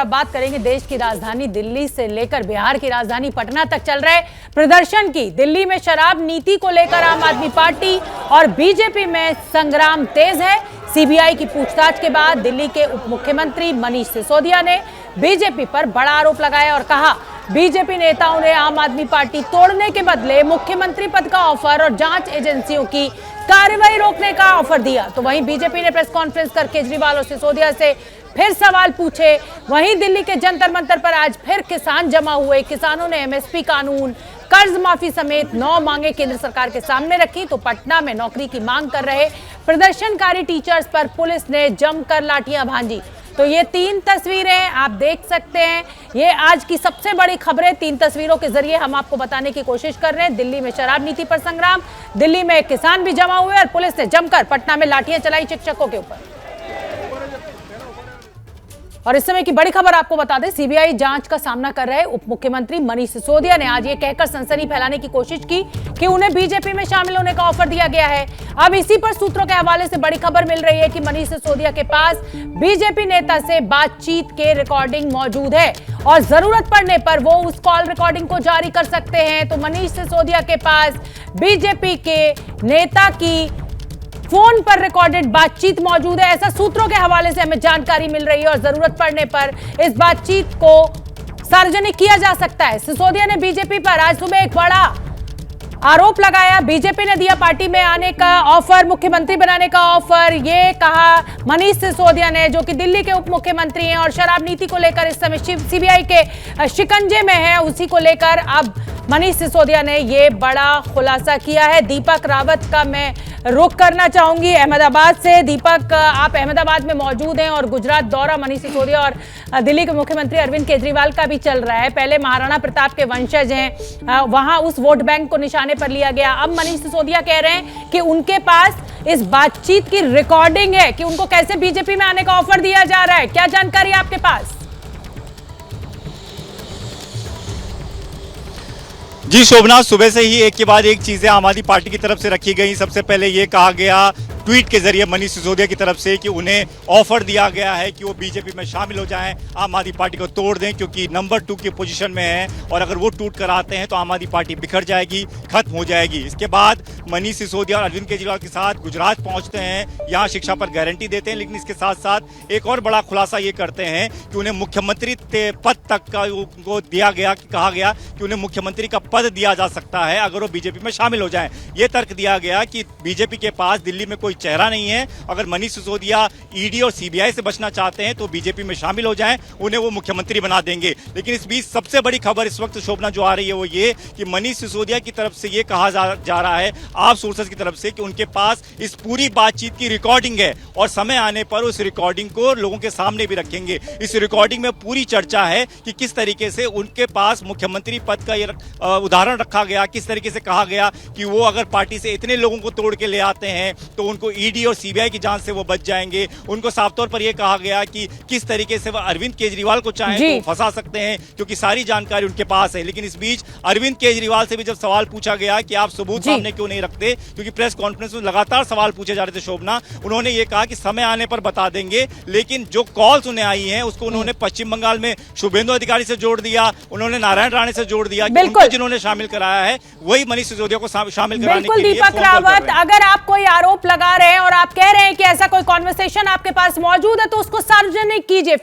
अब बात करेंगे देश की राजधानी दिल्ली से लेकर बिहार की राजधानी पटना तक चल रहे प्रदर्शन की। दिल्ली में शराब नीति को लेकर आम आदमी पार्टी और बीजेपी में संग्राम तेज है। सीबीआई की पूछताछ के बाद दिल्ली के उप मुख्यमंत्री मनीष सिसोदिया ने बीजेपी पर बड़ा आरोप लगाया और कहा बीजेपी नेताओं ने आम आदमी पार्टी तोड़ने के बदले मुख्यमंत्री पद का ऑफर और जांच एजेंसियों की कार्रवाई रोकने का ऑफर दिया। तो वहीं बीजेपी ने प्रेस कॉन्फ्रेंस कर केजरीवाल और सिसोदिया से फिर सवाल पूछे। वहीं दिल्ली के जंतर मंतर पर आज फिर किसान जमा हुए। किसानों ने एमएसपी कानून, कर्ज माफी समेत 9 मांगे केंद्र सरकार के सामने रखी। तो पटना में नौकरी की मांग कर रहे प्रदर्शनकारी टीचर्स पर पुलिस ने जमकर लाठियां भांजी। तो ये 3 तस्वीरें आप देख सकते हैं। ये आज की सबसे बड़ी खबरें 3 तस्वीरों के जरिए हम आपको बताने की कोशिश कर रहे हैं। दिल्ली में शराब नीति पर संग्राम, दिल्ली में किसान भी जमा हुए और पुलिस ने जमकर पटना में लाठियां चलाई शिक्षकों के ऊपर। और इस समय की बड़ी खबर आपको बता दें, सीबीआई जांच का सामना कर रहे उप मुख्यमंत्री मनीष सिसोदिया ने आज ये कहकर सनसनी फैलाने की कोशिश की कि उन्हें बीजेपी में शामिल होने का ऑफर दिया गया है। अब इसी पर सूत्रों के हवाले से बड़ी खबर मिल रही है कि मनीष सिसोदिया के पास बीजेपी नेता से बातचीत के रिकॉर्डिंग मौजूद है और जरूरत पड़ने पर वो उस कॉल रिकॉर्डिंग को जारी कर सकते हैं। तो मनीष सिसोदिया के पास बीजेपी के नेता की फोन पर रिकॉर्डेड बातचीत मौजूद है, ऐसा सूत्रों के हवाले से हमें जानकारी मिल रही है और जरूरत पड़ने पर इस बातचीत को सार्वजनिक किया जा सकता है। सिसोदिया ने बीजेपी पर आज सुबह एक बड़ा आरोप लगाया। बीजेपी ने दिया पार्टी में आने का ऑफर, मुख्यमंत्री बनाने का ऑफर। ये कहा मनीष सिसोदिया ने, जो कि दिल्ली के उप मुख्यमंत्री हैं और शराब नीति को लेकर इस समय सीबीआई के शिकंजे में है, उसी को लेकर अब मनीष सिसोदिया ने ये बड़ा खुलासा किया है। दीपक रावत का मैं रुख करना चाहूंगी अहमदाबाद से। दीपक, आप अहमदाबाद में मौजूद हैं और गुजरात दौरा मनीष सिसोदिया और दिल्ली के मुख्यमंत्री अरविंद केजरीवाल का भी चल रहा है। पहले महाराणा प्रताप के वंशज हैं, वहां उस वोट बैंक को निशाने पर लिया गया। अब मनीष सिसोदिया कह रहे हैं कि उनके पास इस बातचीत की रिकॉर्डिंग है कि उनको कैसे बीजेपी में आने का ऑफर दिया जा रहा है। क्या जानकारी आपके पास? जी शोभना, सुबह से ही एक के बाद एक चीजें आम आदमी पार्टी की तरफ से रखी गई। सबसे पहले ये कहा गया ट्वीट के जरिए मनीष सिसोदिया की तरफ से कि उन्हें ऑफर दिया गया है कि वो बीजेपी में शामिल हो जाएं, आम आदमी पार्टी को तोड़ दें, क्योंकि नंबर 2 की पोजीशन में है और अगर वो टूट कर आते हैं तो आम आदमी पार्टी बिखर जाएगी, खत्म हो जाएगी। इसके बाद मनीष सिसोदिया और अरविंद केजरीवाल के साथ गुजरात पहुंचते हैं, यहाँ शिक्षा पर गारंटी देते हैं, लेकिन इसके साथ साथ एक और बड़ा खुलासा ये करते हैं कि उन्हें मुख्यमंत्री पद तक का उनको दिया गया, कहा गया कि उन्हें मुख्यमंत्री का पद दिया जा सकता है अगर वो बीजेपी में शामिल हो जाएं। ये तर्क दिया गया कि बीजेपी के पास दिल्ली में कोई चेहरा नहीं है, अगर मनीष सिसोदिया ईडी और सीबीआई से बचना चाहते हैं तो बीजेपी में शामिल हो जाएं, उन्हें वो मुख्यमंत्री बना देंगे। लेकिन इस बीच सबसे बड़ी खबर इस वक्त शोभना जो आ रही है वो ये कि मनीष सिसोदिया की तरफ से ये कहा जा रहा है, आप सोर्सेस की तरफ से, कि उनके पास इस पूरी बातचीत की रिकॉर्डिंग है और समय आने पर उस रिकॉर्डिंग को लोगों के सामने भी रखेंगे। इस रिकॉर्डिंग में पूरी चर्चा है कि किस तरीके से उनके पास मुख्यमंत्री पद का ये उदाहरण रखा गया, किस तरीके से कहा गया कि वो अगर पार्टी से इतने लोगों को तोड़ के ले आते हैं तो उनको ईडी और सीबीआई की जांच से वो बच जाएंगे। उनको साफ तौर पर यह कहा गया कि किस तरीके से वो अरविंद केजरीवाल को चाहें तो फंसा सकते हैं, क्योंकि सारी जानकारी उनके पास है। लेकिन इस बीच अरविंद केजरीवाल से भी जब सवाल पूछा गया कि आप सबूत सामने क्यों नहीं रखते, क्योंकि प्रेस कॉन्फ्रेंस में लगातार सवाल पूछे जा रहे थे शोभना, उन्होंने ये कहा कि समय आने पर बता देंगे। लेकिन जो कॉल्स उन्हें आई हैं उसको उन्होंने पश्चिम बंगाल में शुभेंदु अधिकारी से जोड़ दिया, उन्होंने नारायण राणे से जोड़ दिया, उनको जिन्होंने शामिल कराया है वही मनीष सिसोदिया को शामिल कराने के लिए। दीपक रावत, अगर आप कोई आरोप लगा रहे हैं और आप कह रहे हैं कि ऐसा कोई कॉन्वर्सेशन आपके पास मौजूद है तो उसको सार्वजनिक कीजिए।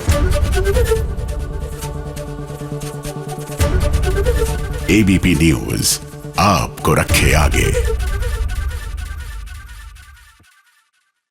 एबीपी न्यूज आपको रखे आगे।